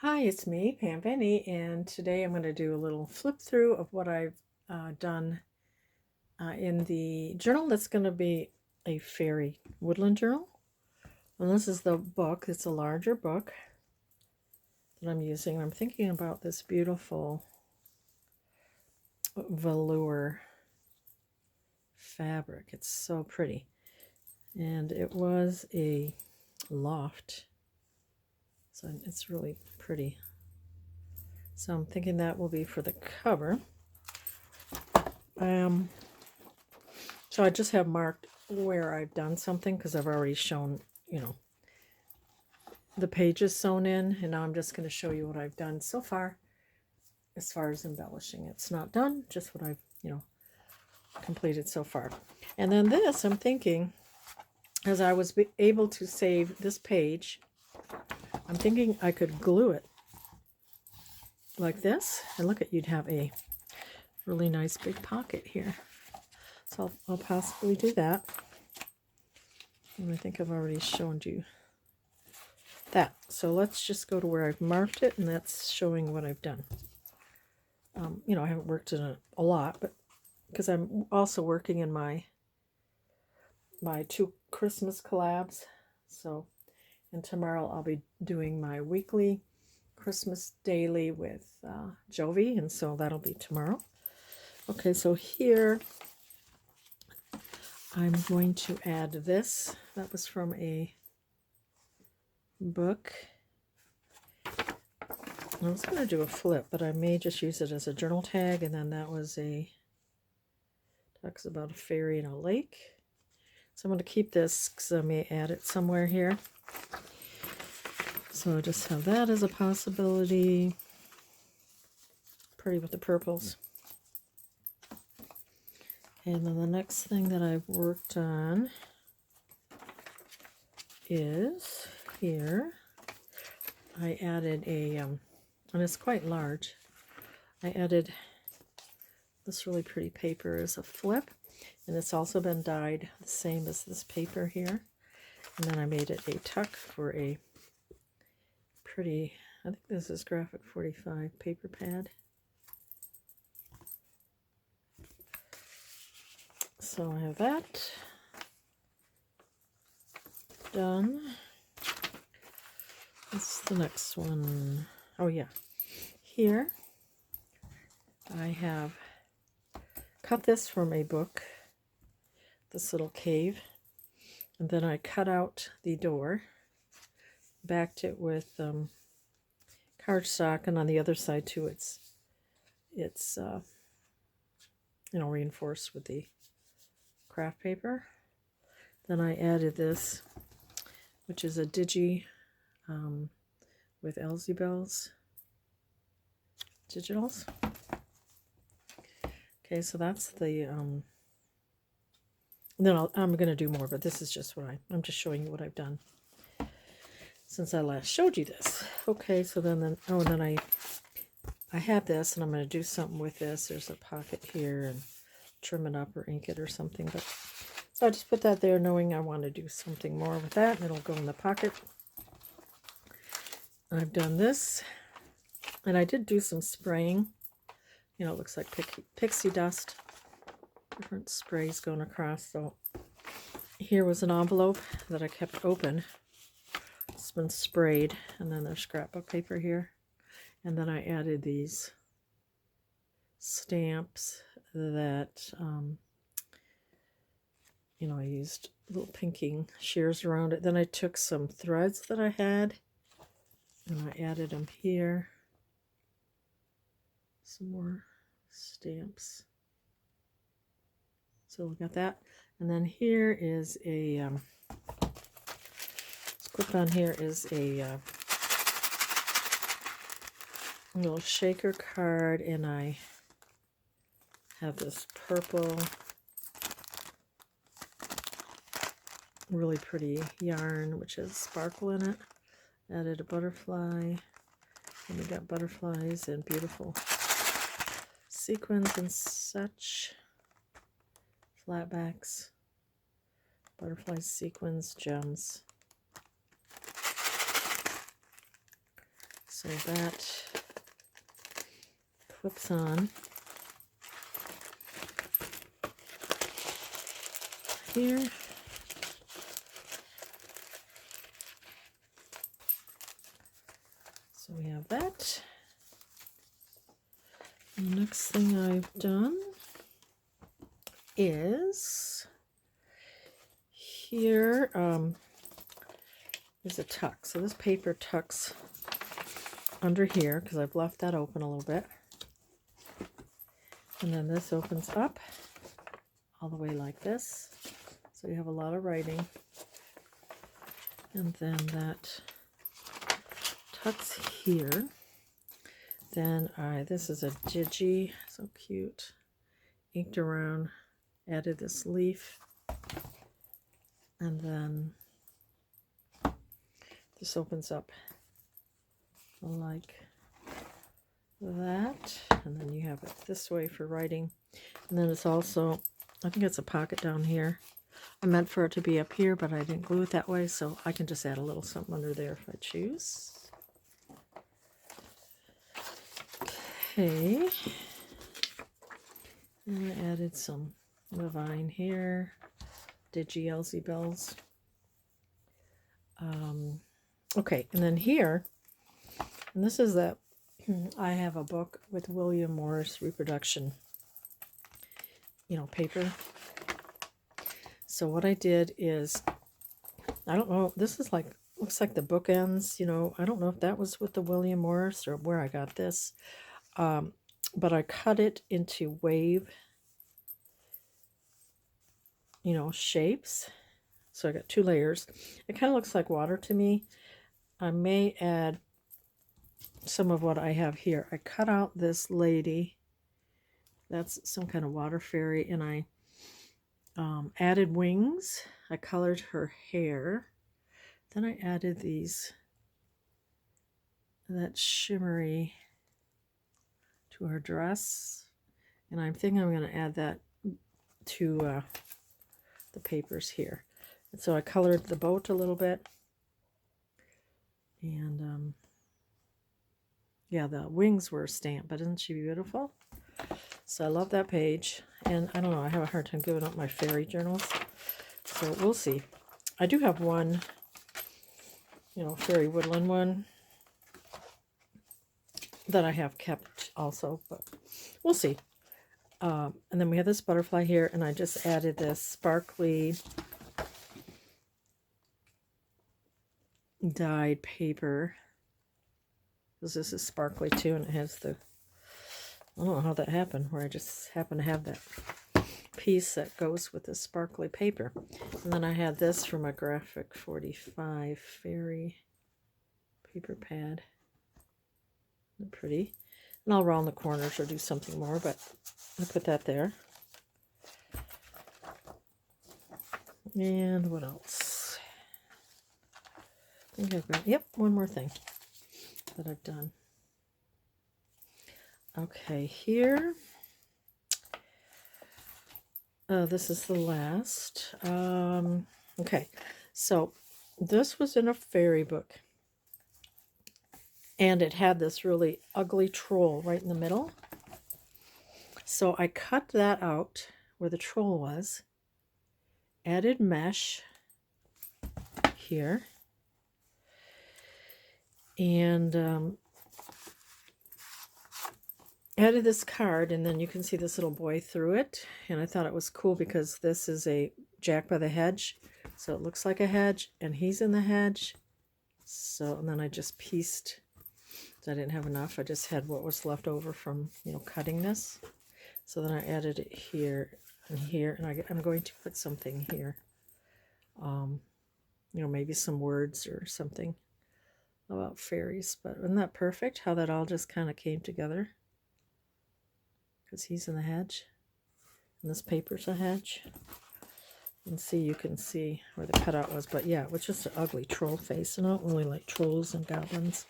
Hi, it's me, PamVanEe, and today I'm going to do a little flip through of what I've done in the journal that's going to be a fairy woodland journal. And this is the book. It's a larger book that I'm using. I'm thinking about this beautiful velour fabric. It's so pretty. And it was a loft, so it's really pretty. So I'm thinking that will be for the cover. So I just have marked where I've done something because I've already shown, the pages sewn in, and now I'm just going to show you what I've done so far as embellishing. It's not done, just what I've, completed so far. And then this, I'm thinking, as I was able to save this page, I'm thinking I could glue it like this, and look at, you'd have a really nice big pocket here. So I'll possibly do that. And I think I've already shown you that. So let's just go to where I've marked it, and that's showing what I've done. I haven't worked in it a lot, but because I'm also working in my 2 Christmas collabs. So, and tomorrow I'll be doing my weekly Christmas daily with Jovi, and so that'll be tomorrow. Okay, so here I'm going to add this. That was from a book. I was going to do a flip, but I may just use it as a journal tag, and then that was talks about a fairy in a lake. So I'm going to keep this because I may add it somewhere here. So I just have that as a possibility. Pretty with the purples. And then the next thing that I've worked on is here. I added a, and it's quite large, I added this really pretty paper as a flip, and it's also been dyed the same as this paper here. And then I made it a tuck for a pretty, I think this is graphic 45 paper pad. So I have that done. What's the next one? Oh yeah, here I have cut this from a book, this little cave, and then I cut out the door, backed it with cardstock, and on the other side too it's reinforced with the craft paper. Then I added this, which is a digi with Elsie Bells digitals. Okay, so that's the then I'm going to do more, but this is just what I'm just showing you what I've done since I last showed you this. Okay, so then I have this, and I'm going to do something with this. There's a pocket here, and trim it up or ink it or something. But so I just put that there, knowing I want to do something more with that, and it'll go in the pocket. I've done this, and I did do some spraying. It looks like pixie dust. Different sprays going across. So here was an envelope that I kept open. It's been sprayed, and then there's scrapbook paper here. And then I added these stamps that, I used little pinking shears around it. Then I took some threads that I had, and I added them here. Some more stamps. So we got that. And then here is a, clipped on here is a little shaker card, and I have this purple, really pretty yarn, which has sparkle in it. Added a butterfly, and we got butterflies and beautiful sequins and such. Flatbacks, butterflies, sequins, gems. So that clips on here. So we have that. The next thing I've done is here is a tuck. So this paper tucks under here because I've left that open a little bit. And then this opens up all the way like this. So you have a lot of writing. And then that tucks here. Then this is a digi, so cute. Inked around, added this leaf. And then this opens up like that, and then you have it this way for writing. And then it's also, I think it's a pocket down here. I meant for it to be up here, but I didn't glue it that way, so I can just add a little something under there if I choose. Okay, and I added some Levine here, Digi Elsie Bells. Okay, and then here, and this is that I have a book with William Morris reproduction, paper. So what I did is, I don't know, this is like, looks like the bookends, I don't know if that was with the William Morris or where I got this, but I cut it into wave, shapes. So I got 2 layers. It kind of looks like water to me. I may add some of what I have here. I cut out this lady. That's some kind of water fairy, and I added wings. I colored her hair. Then I added that shimmery to her dress, and I'm thinking I'm going to add that to the papers here. And so I colored the boat a little bit, and yeah, the wings were stamped, but isn't she beautiful? So I love that page, and I don't know, I have a hard time giving up my fairy journals, so we'll see. I do have one, fairy woodland one that I have kept also, but we'll see. And then we have this butterfly here, and I just added this sparkly dyed paper, because this is sparkly too, and it has I don't know how that happened, where I just happen to have that piece that goes with the sparkly paper. And then I had this from a Graphic 45 fairy paper pad. They're pretty. And I'll round the corners or do something more, but I put that there. And what else? I think I've got, yep, one more thing that I've done. Okay, here. This is the last. Okay, so this was in a fairy book, and it had this really ugly troll right in the middle. So I cut that out where the troll was, added mesh here, and added this card, and then you can see this little boy through it. And I thought it was cool because this is a Jack by the Hedge, so it looks like a hedge, and he's in the hedge. So, and then I just pieced, I didn't have enough, I just had what was left over from cutting this. So then I added it here and here, and I'm going to put something here, maybe some words or something about fairies. But isn't that perfect how that all just kind of came together? Because he's in the hedge, and this paper's a hedge. And see, you can see where the cutout was, but yeah, it was just an ugly troll face, and I don't really like trolls and goblins,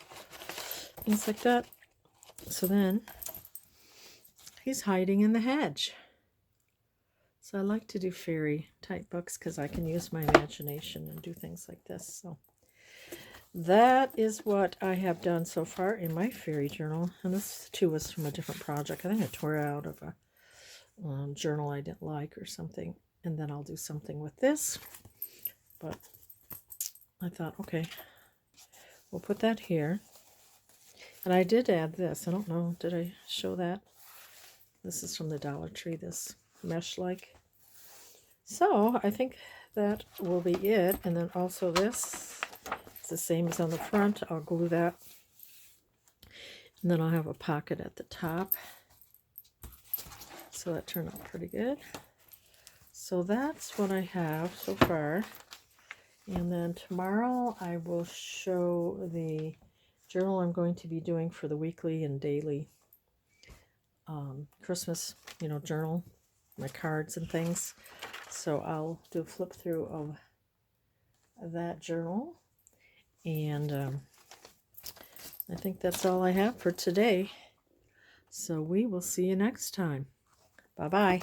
things like that. So then, he's hiding in the hedge. So I like to do fairy type books because I can use my imagination and do things like this. So that is what I have done so far in my fairy journal. And this too was from a different project. I think I tore it out of a journal I didn't like or something. And then I'll do something with this. But I thought, okay, we'll put that here. And I did add this. I don't know, did I show that? This is from the Dollar Tree, this mesh-like. So I think that will be it. And then also this, it's the same as on the front. I'll glue that. And then I'll have a pocket at the top. So that turned out pretty good. So that's what I have so far. And then tomorrow I will show the journal I'm going to be doing for the weekly and daily Christmas, journal, my cards and things. So I'll do a flip through of that journal. And I think that's all I have for today. So we will see you next time. Bye-bye.